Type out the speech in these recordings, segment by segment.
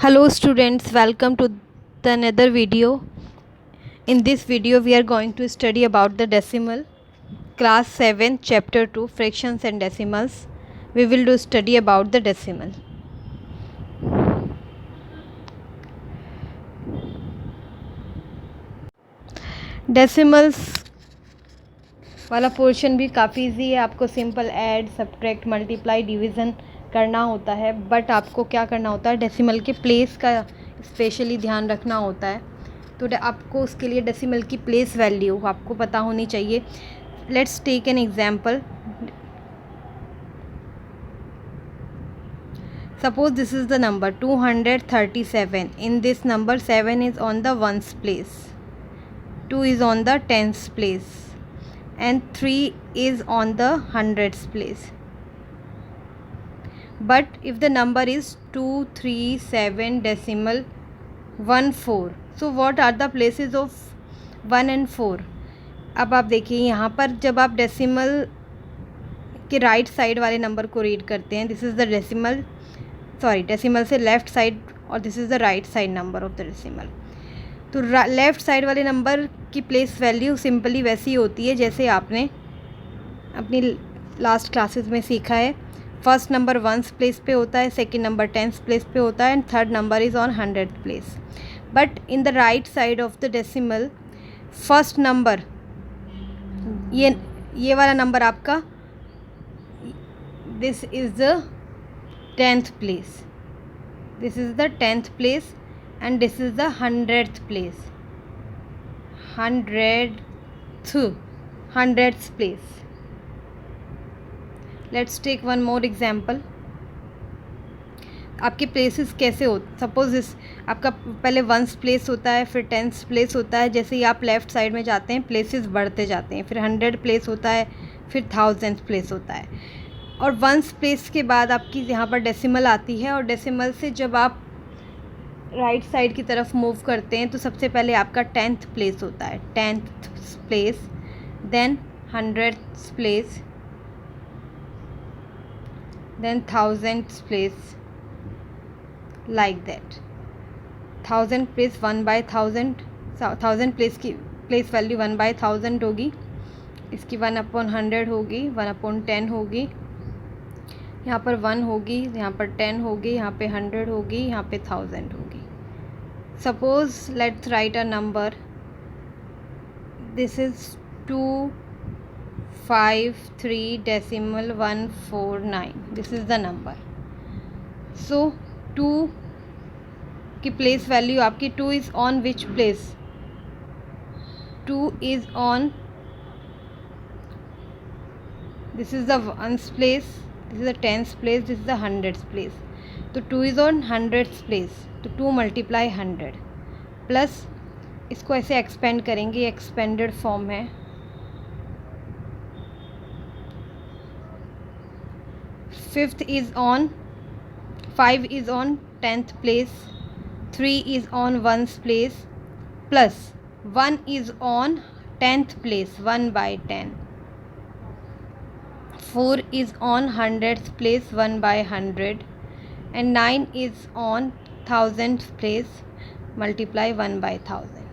Hello students, welcome to the another video. In this video we are going to study about the decimal. Class 7 chapter 2 fractions and decimals. We will do study about the decimal. Decimals वाला portion भी काफ़ी easy है. आपको simple add, subtract, multiply, division करना होता है. But आपको क्या करना होता है, डेसिमल के प्लेस का स्पेशली ध्यान रखना होता है. तो आपको उसके लिए डेसिमल की प्लेस वैल्यू आपको पता होनी चाहिए. Let's take an example. Suppose this is the number 237. In this number 7 is on the ones place, 2 is on the tens place and 3 is on the hundreds place. But if the number is 237 decimal 14, so what are the places of 1 and 4? अब आप देखिए यहाँ पर जब आप decimal के right side वाले number को रीड करते हैं, दिस इज़ द डेसिमल से लेफ़्ट साइड और this is the right side number of the decimal. तो लेफ़्ट साइड वाले नंबर की प्लेस वैल्यू सिंपली वैसी होती है जैसे आपने अपनी लास्ट क्लासेस में सीखा है. फर्स्ट नंबर वंस प्लेस पे होता है, सेकंड नंबर टेंस प्लेस पे होता है and third number is on hundred place. But in the right side of the decimal first number, ये वाला नंबर आपका, this is the tenth place, this is the tenth place and this is the 100th place, 100th place. Let's take one more example. आपके places कैसे हो, suppose इस आपका पहले ones place होता है, फिर टेंस प्लेस होता है. जैसे ही आप लेफ़्ट साइड में जाते हैं प्लेसेस बढ़ते जाते हैं, फिर 100 प्लेस होता है, फिर 1000 प्लेस होता है. और वंस प्लेस के बाद आपकी यहाँ पर डेसिमल आती है, और डेसिमल से जब आप राइट साइड की तरफ मूव करते हैं तो सबसे पहले आपका 10th प्लेस होता है, 10th place, then 100th place, then 1000th place, like that. 1000 place 1/1000, 1000 place की प्लेस वैल्यू 1/1000 होगी. इसकी 1/100 होगी, 1/10 होगी, यहाँ पर 1 होगी, यहाँ पर 10 होगी, यहाँ पे 100 होगी, यहाँ पे 1000 होगी. Suppose let's write a number. This is 253.149. This is the number. So 2 की प्लेस वैल्यू आपकी 2 is on which place? 2 is on, this is the ones place, this is the tens place, this is the hundreds place. तो 2 is on hundreds place, तो 2 multiply 100 plus इसको ऐसे expand करेंगे, expanded form है. Fifth is on, 5 is on 10th place, 3 is on ones place, plus 1 is on 10th place 1/10, 4 is on 100th place 1/100, and 9 is on 1000th place, multiply 1/1000.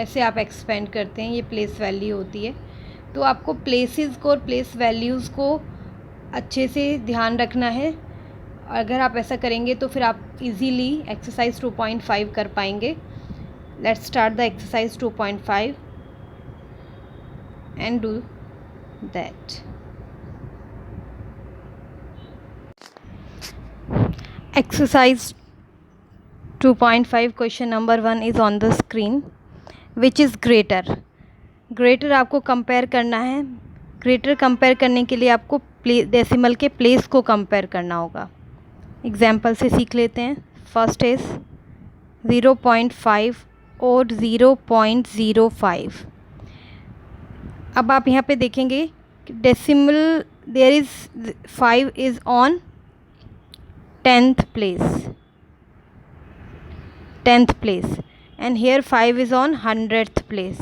ऐसे आप expand करते हैं, ये place value होती है. तो आपको प्लेसेस को और प्लेस वैल्यूज़ को अच्छे से ध्यान रखना है. अगर आप ऐसा करेंगे तो फिर आप इजीली एक्सरसाइज 2.5 कर पाएंगे. Let's start the exercise 2.5 and do that. Exercise 2.5 question number 1 is on the screen. Which is greater? Greater आपको कंपेयर करना है. ग्रेटर कंपेयर करने के लिए आपको डेसिमल के प्लेस को कंपेयर करना होगा. एग्जाम्पल से सीख लेते हैं. फर्स्ट इज 0.5 और 0.05. अब आप यहाँ पे देखेंगे decimal there is 5 is on 10th place and here 5 is on 100th place.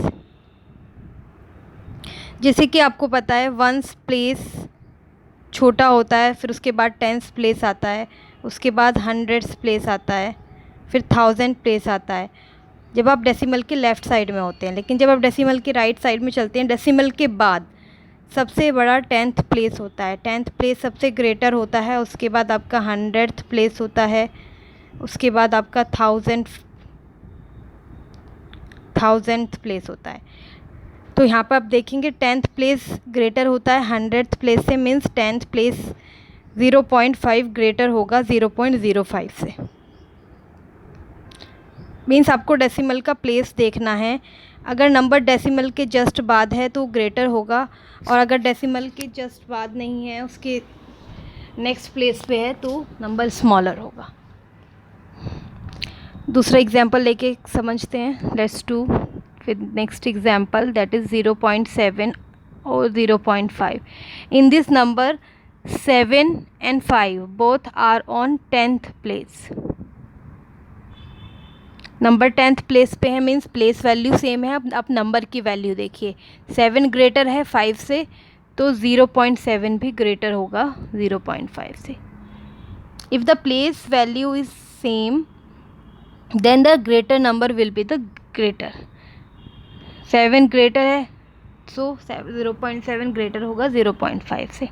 जैसे कि आपको पता है वंस प्लेस छोटा होता है, फिर उसके बाद टेंथ प्लेस आता है, उसके बाद हंड्रेड्स प्लेस आता है, फिर थाउजेंड प्लेस आता है जब आप डेसिमल के लेफ़्ट साइड में होते हैं। लेकिन जब आप डेसिमल के राइट साइड में चलते हैं, डेसिमल के बाद सबसे बड़ा टेंथ प्लेस होता है। टेंथ प्लेस सबसे ग्रेटर होता है, उसके बाद आपका हंड्रेड्थ प्लेस होता है, उसके बाद आपका थाउजेंथ प्लेस होता है। तो यहाँ पर आप देखेंगे टेंथ प्लेस ग्रेटर होता है हंड्रेड्थ प्लेस से, मीन्स टेंथ प्लेस 0.5 ग्रेटर होगा 0.05 से। मीन्स आपको डेसिमल का प्लेस देखना है। अगर नंबर डेसिमल के जस्ट बाद है तो ग्रेटर होगा, और अगर डेसिमल के जस्ट बाद नहीं है, उसके नेक्स्ट प्लेस पे है, तो नंबर स्मॉलर होगा। दूसरा एग्जांपल लेके समझते हैं। Let's do with next example, that is 0.7 or 0.5. In this number 7 and 5 both are on 10th place. Number 10th place पे है, मीन्स प्लेस वैल्यू सेम है। अब नंबर की वैल्यू देखिए, 7 ग्रेटर है 5 से, तो 0.7 भी ग्रेटर होगा 0.5 से। If the place value is same then the greater number will be the greater. 7 greater है, सो 0.7 ग्रेटर होगा 0.5 से।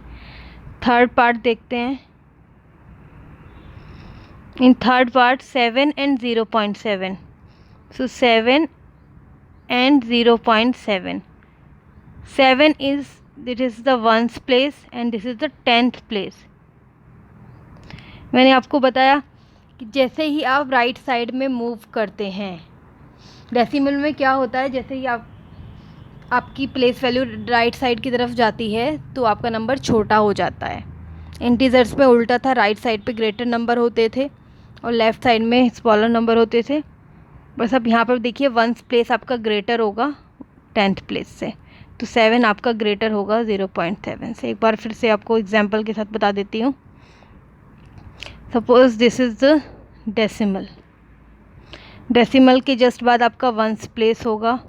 थर्ड पार्ट देखते हैं। In third part 7 and 0.7, so 7 and 0.7. 7 is, this is the 1st place and this is the 10th place. मैंने आपको बताया कि जैसे ही आप राइट साइड में मूव करते हैं, डेसिमल में क्या होता है, जैसे ही आपकी प्लेस वैल्यू राइट साइड की तरफ जाती है तो आपका नंबर छोटा हो जाता है। इंटीजर्स में उल्टा था, राइट साइड पे ग्रेटर नंबर होते थे और लेफ़्ट साइड में स्मॉलर नंबर होते थे। बस अब यहाँ पर देखिए 1st प्लेस आपका ग्रेटर होगा 10th प्लेस से, तो 7 आपका ग्रेटर होगा 0.7 से। एक बार फिर से आपको एग्जांपल के साथ बता देती हूँ। Suppose this is the decimal. Decimal के जस्ट बाद आपका 1st प्लेस होगा,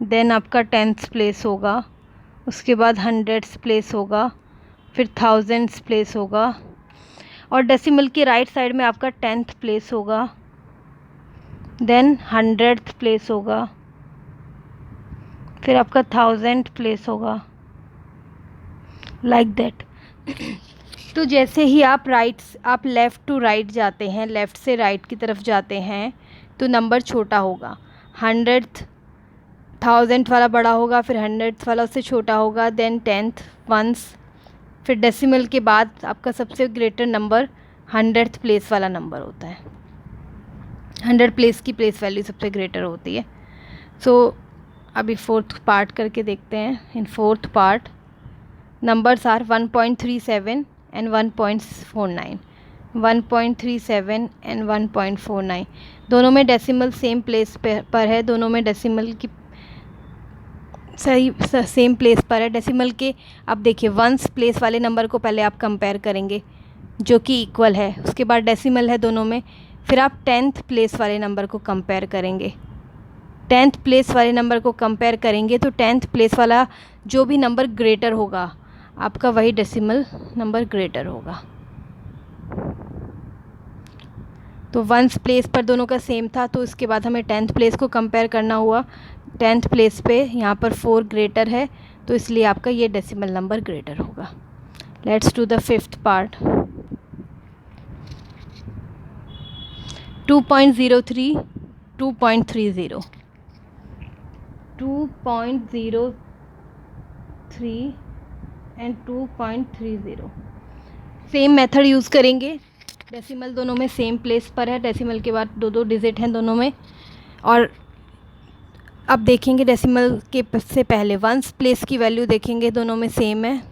देन आपका 10th प्लेस होगा, उसके बाद 100th प्लेस होगा, फिर 1000th प्लेस होगा, और डेसिमल के राइट साइड में आपका 10th प्लेस होगा, देन 100th प्लेस होगा, फिर आपका 1000th प्लेस होगा, लाइक दैट। तो जैसे ही आप लेफ़्ट टू राइट जाते हैं, लेफ़्ट से राइट की तरफ जाते हैं, तो नंबर छोटा होगा। 100th 1000th वाला बड़ा होगा, फिर 100th वाला उससे छोटा होगा, देन 10th 1s, फिर डेसिमल के बाद आपका सबसे ग्रेटर नंबर 100th प्लेस वाला नंबर होता है। 100 प्लेस की प्लेस वैल्यू सबसे ग्रेटर होती है। सो अभी 4th पार्ट करके देखते हैं। In 4th part numbers are 1.37 and 1.49, 1.37 and 1.49। दोनों में डेसिमल सेम प्लेस पर है, दोनों में डेसिमल की सही सेम प्लेस पर है। डेसिमल के अब देखिए 1st प्लेस वाले नंबर को पहले आप कंपेयर करेंगे जो कि इक्वल है, उसके बाद डेसिमल है दोनों में, फिर आप 10th प्लेस वाले नंबर को कंपेयर करेंगे। 10th प्लेस वाले नंबर को कंपेयर करेंगे तो 10th प्लेस वाला जो भी नंबर ग्रेटर होगा आपका वही डेसिमल नंबर ग्रेटर होगा। तो 1st प्लेस पर दोनों का सेम था, तो इसके बाद हमें 10th प्लेस को कंपेयर करना हुआ। 10th प्लेस पे यहाँ पर 4 ग्रेटर है, तो इसलिए आपका ये डेसिमल नंबर ग्रेटर होगा। Let's do the 5th part. 2.03, 2.30, 2.03 and 2.30 same method use करेंगे। डेसिमल दोनों में सेम प्लेस पर है, डेसिमल के बाद 2 डिजिट हैं दोनों में। और अब देखेंगे डेसिमल के से पहले 1st प्लेस की वैल्यू देखेंगे, दोनों में सेम है।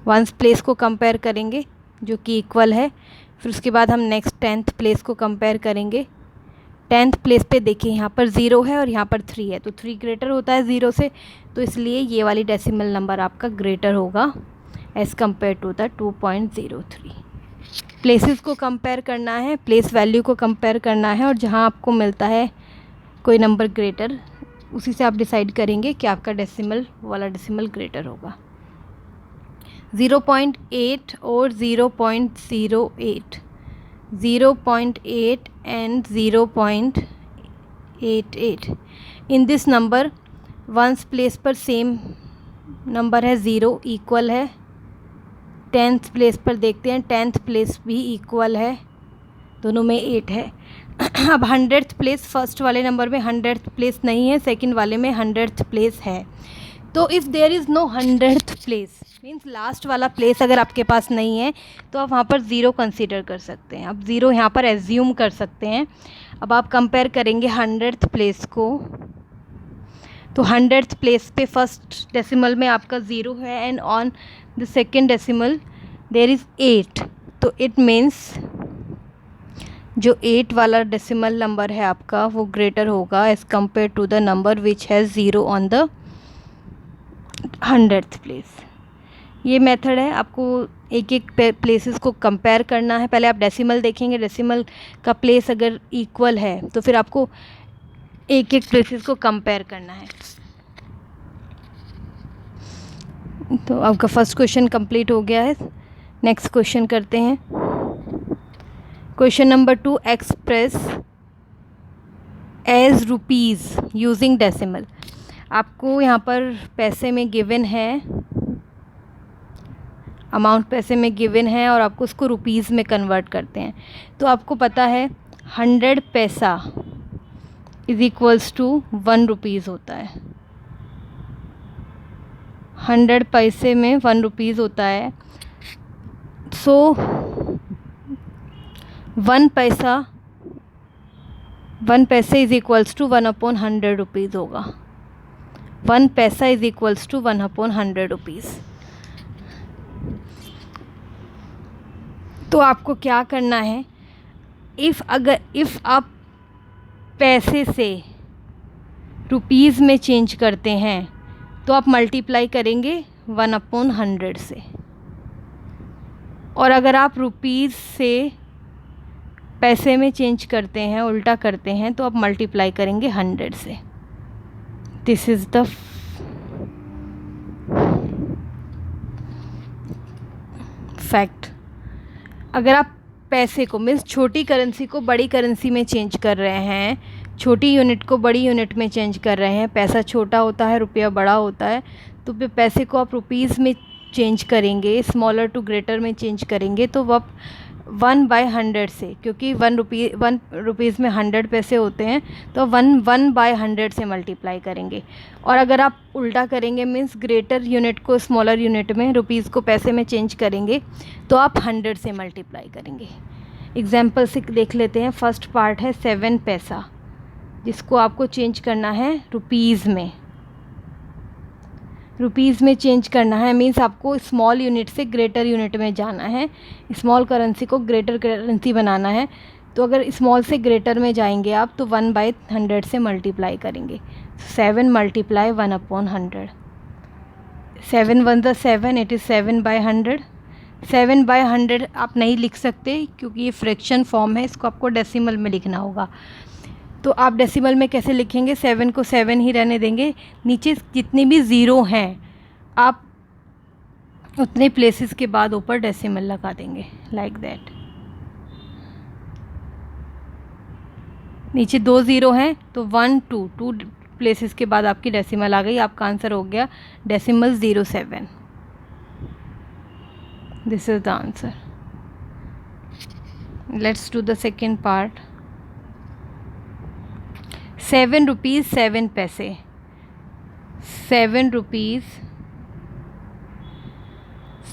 1st प्लेस को कंपेयर करेंगे जो कि इक्वल है, फिर उसके बाद हम नेक्स्ट 10th प्लेस को कंपेयर करेंगे। 10th प्लेस पे देखिए यहाँ पर 0 है और यहाँ पर 3 है, तो 3 ग्रेटर होता है 0 से, तो इसलिए ये वाली डेसिमल नंबर आपका ग्रेटर होगा as compare to the 2.03। Places को कंपेयर करना है, प्लेस वैल्यू को कंपेयर करना है, और जहाँ आपको मिलता है कोई नंबर ग्रेटर, उसी से आप डिसाइड करेंगे कि आपका डेसिमल वाला डेसिमल ग्रेटर होगा। 0.8 और 0.08, 0.8 and 0.88. In this number ones place पर सेम नंबर है, 0 इक्वल है। 10th प्लेस पर देखते हैं, 10th प्लेस भी इक्वल है, दोनों में 8 है। अब 100th प्लेस, फर्स्ट वाले नंबर में 100th प्लेस नहीं है, सेकंड वाले में 100th प्लेस है। तो if there is no 100th place means last वाला प्लेस अगर आपके पास नहीं है तो आप वहाँ पर 0 कंसीडर कर सकते हैं। अब 0 यहाँ पर एज्यूम कर सकते हैं। अब आप कंपेयर करेंगे 100th प्लेस को, तो 100th प्लेस पे फर्स्ट डेसिमल में आपका 0 है and on the second decimal there is 8। तो इट मीन्स जो 8 वाला डेसिमल नंबर है आपका वो ग्रेटर होगा as compare to the number which has 0 on the 100th place. ये मेथड है, आपको एक एक प्लेसेस को कंपेयर करना है। पहले आप डेसिमल देखेंगे, डेसिमल का प्लेस अगर इक्वल है तो फिर आपको एक एक प्लेसेस को कंपेयर करना है। तो आपका फर्स्ट क्वेश्चन कंप्लीट हो गया है। नेक्स्ट क्वेश्चन करते हैं। Question number 2, express as rupees using decimal. आपको यहाँ पर पैसे में गिवन है, अमाउंट पैसे में गिवन है और आपको उसको रुपीज़ में कन्वर्ट करते हैं। तो आपको पता है 100 पैसा इज़ इक्वल्स टू 1 रुपीज़ होता है। 100 पैसे में 1 रुपीज़ होता है। सो 1 पैसे इज़ इक्वल्स टू 1/100 रुपीज़ होगा। 1 पैसा इज़ इक्वल्स टू 1/100 रुपीज़। तो आपको क्या करना है, इफ़ आप पैसे से रुपीज़ में चेंज करते हैं तो आप मल्टीप्लाई करेंगे 1/100 से, और अगर आप रुपीज़ से पैसे में चेंज करते हैं, उल्टा करते हैं, तो आप मल्टीप्लाई करेंगे 100 से। This is the fact. अगर आप पैसे को मीन्स छोटी करेंसी को बड़ी करेंसी में चेंज कर रहे हैं, छोटी यूनिट को बड़ी यूनिट में चेंज कर रहे हैं, पैसा छोटा होता है, रुपया बड़ा होता है, तो फिर पैसे को आप रुपीज़ में चेंज करेंगे, स्मॉलर टू ग्रेटर में चेंज करेंगे, तो वो आप 1/100 से, क्योंकि 1 रुपीज़ में 100 पैसे होते हैं, तो 1/100 से मल्टीप्लाई करेंगे। और अगर आप उल्टा करेंगे मीन्स ग्रेटर यूनिट को स्मॉलर यूनिट में, रुपीज़ को पैसे में चेंज करेंगे, तो आप 100 से मल्टीप्लाई करेंगे। एग्जाम्पल से देख लेते हैं। फर्स्ट पार्ट है 7 पैसा, जिसको आपको चेंज करना है रुपीज़ में। रुपीज़ में चेंज करना है मीन्स आपको स्मॉल यूनिट से ग्रेटर यूनिट में जाना है, स्मॉल करेंसी को ग्रेटर करेंसी बनाना है। तो अगर स्मॉल से ग्रेटर में जाएंगे आप तो 1/100 से मल्टीप्लाई करेंगे। 7 मल्टीप्लाई 1/100, 7 1 ज़ा 7, इट इज़ 7/100। 7/100 आप नहीं लिख सकते क्योंकि ये फ्रैक्शन फॉर्म है, इसको आपको डेसिमल में लिखना होगा। तो आप डेसिमल में कैसे लिखेंगे, 7 को 7 ही रहने देंगे, नीचे जितनी भी ज़ीरो हैं आप उतने प्लेसेस के बाद ऊपर डेसिमल लगा देंगे, लाइक दैट। नीचे 2 ज़ीरो हैं तो 1 2 प्लेसेस के बाद आपकी डेसिमल आ गई, आपका आंसर हो गया decimal 07। This is the answer. Let's do the second part. 7 rupees 7 पैसे, 7 रुपीज़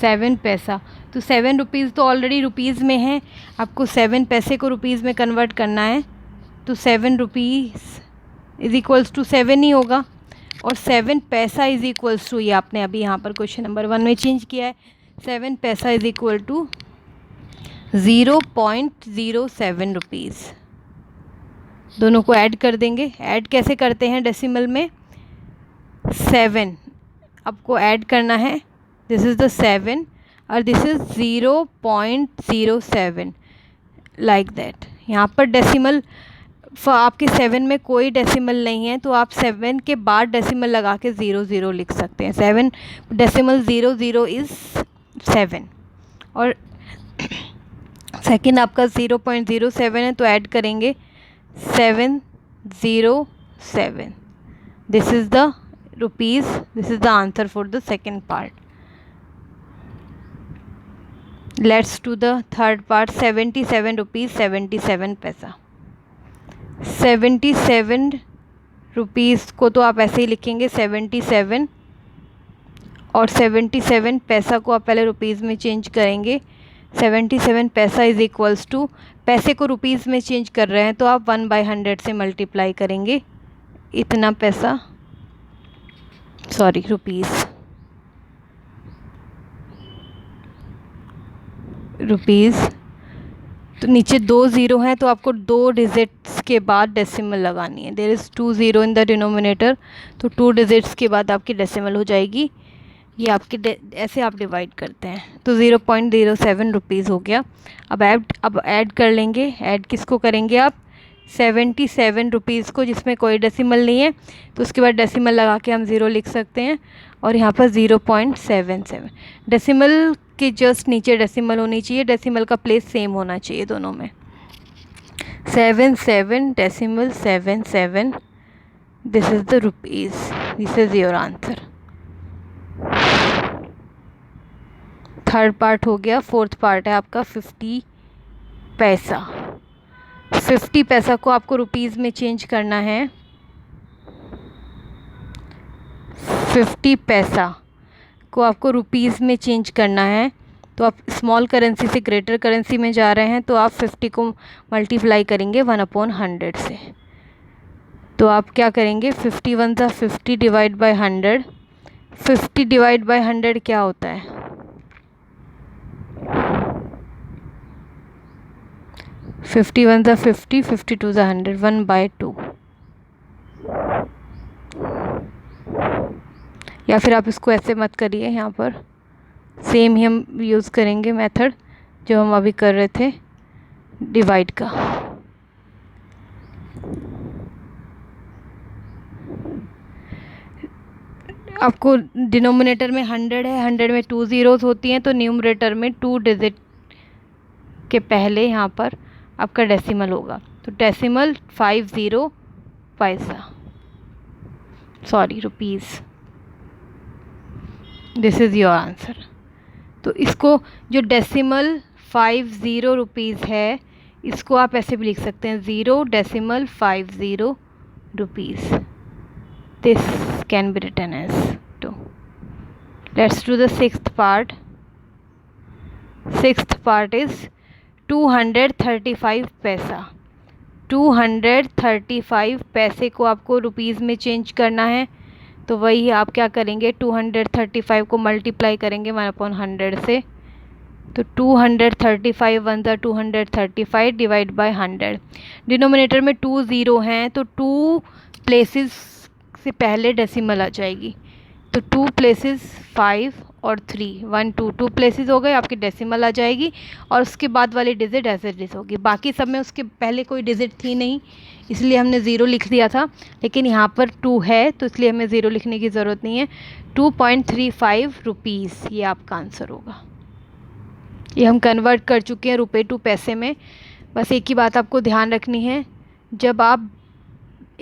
7 पैसा। तो 7 रुपीज़ तो ऑलरेडी रुपीज़ में है, आपको 7 पैसे को रुपीज़ में कन्वर्ट करना है, तो 7 रुपीज़ इज़ इक्वल्स टू 7 ही होगा, और 7 पैसा इज़ इक्वल्स टू, ये आपने अभी यहाँ पर क्वेश्चन नंबर 1 में चेंज किया है, 7 पैसा इज़ इक्वल टू 0.07 रुपीज़। दोनों को ऐड कर देंगे। ऐड कैसे करते हैं डेसिमल में, 7 आपको ऐड करना है, दिस इज़ द 7 और दिस इज़ 0.07, लाइक दैट। यहाँ पर डेसिमल आपके 7 में कोई डेसिमल नहीं है, तो आप 7 के बाद डेसिमल लगा के 00 लिख सकते हैं। 7 डेसिमल 00 इज़ 7 और सेकंड आपका 0.07 है तो ऐड करेंगे 707. This is the rupees, this is the answer for the second part. Let's do the third part. 77 rupees 77 पैसा. 77 रुपीज़ को तो आप ऐसे ही लिखेंगे 77 और 77 पैसा को आप पहले रुपीज़ में चेंज करेंगे. 77 पैसा इज़ इक्वल्स टू, पैसे को रुपीज़ में चेंज कर रहे हैं तो आप 1/100 से मल्टीप्लाई करेंगे. इतना पैसा, सॉरी रुपीज़. तो नीचे 2 ज़ीरो हैं तो आपको 2 डिजिट्स के बाद डेसिमल लगानी है. There is 2 zero in the denominator, तो 2 डिजिट्स के बाद आपकी डेसिमल हो जाएगी. ये आपके ऐसे आप डिवाइड करते हैं तो 0.07 रुपीज़ हो गया. अब ऐड कर लेंगे. ऐड किसको करेंगे आप? 77 रुपीज़ को, जिसमें कोई डेसिमल नहीं है तो उसके बाद डेसिमल लगा के हम ज़ीरो लिख सकते हैं. और यहाँ पर 0.77, डेसिमल के जस्ट नीचे डेसिमल होनी चाहिए. डेसिमल का प्लेस सेम होना चाहिए दोनों में. 77 decimal 77, this is the rupees. This is your answer. Third part हो गया. फोर्थ पार्ट है आपका 50 पैसा. 50 पैसा को आपको रुपीज़ में चेंज करना है. 50 पैसा को आपको रुपीज़ में चेंज करना है. तो आप स्मॉल करेंसी से ग्रेटर करेंसी में जा रहे हैं तो आप 50 को मल्टीप्लाई करेंगे 1/100 से. तो आप क्या करेंगे? 50 1 ज़ा 50 डिवाइड बाय 100. 50 डिवाइड बाय 100 क्या होता है? 50 1 ज़ा 50, 52 ज़ा 100, 1/2. या फिर आप इसको ऐसे मत करिए, यहाँ पर सेम ही हम यूज़ करेंगे मेथड जो हम अभी कर रहे थे डिवाइड का. आपको डिनोमिनेटर में 100 है, 100 में 2 ज़ीरोज़ होती हैं तो न्यूमरेटर में 2 डिजिट के पहले यहाँ पर आपका डेसिमल होगा. तो डेसिमल 50 पैसा, sorry rupees. This is your answer. तो इसको जो डेसिमल 50 रुपीज़ है इसको आप ऐसे भी लिख सकते हैं 0.50 rupees. This can be written as 2. Let's do the sixth part. Sixth part is 235 paisa. 235 पैसे को आपको रुपीज़ में चेंज करना है. तो वही आप क्या करेंगे? 235 को मल्टीप्लाई करेंगे 1/100 से. तो 235 1 ज़ा 235 डिवाइड बाय 100. डिनोमिनेटर में 2 ज़ीरो हैं तो 2 प्लेसेस से पहले डेसिमल आ जाएगी. तो 2 प्लेसेस 5 और 3, 1 2 2 प्लेसेस हो गए, आपकी डेसिमल आ जाएगी. और उसके बाद वाली डिजिट एज इट इज़ होगी. बाकी सब में उसके पहले कोई डिजिट थी नहीं इसलिए हमने ज़ीरो लिख दिया था. लेकिन यहाँ पर 2 है तो इसलिए हमें ज़ीरो लिखने की ज़रूरत नहीं है. 2.35 रुपीज़ ये आपका आंसर होगा. ये हम कन्वर्ट कर चुके हैं रुपए टू पैसे में. बस एक ही बात आपको ध्यान रखनी है, जब आप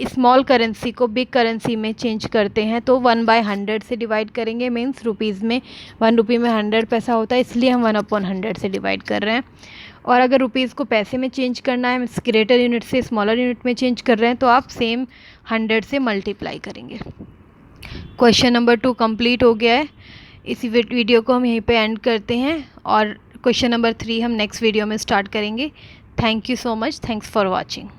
स्मॉल करेंसी को बिग करेंसी में चेंज करते हैं तो 1/100 से डिवाइड करेंगे. मीन्स रुपीज़ में 1 रुपये में 100 पैसा होता है इसलिए हम 1/100 से डिवाइड कर रहे हैं. और अगर रुपीज़ को पैसे में चेंज करना है, ग्रेटर यूनिट से स्मॉलर यूनिट में चेंज कर रहे हैं तो आप सेम 100 से मल्टीप्लाई करेंगे. क्वेश्चन नंबर 2 कंप्लीट हो गया है. इसी वीडियो को हम यहीं पे एंड करते हैं और क्वेश्चन नंबर 3 हम नेक्स्ट वीडियो में स्टार्ट करेंगे. Thank you so much. Thanks for watching.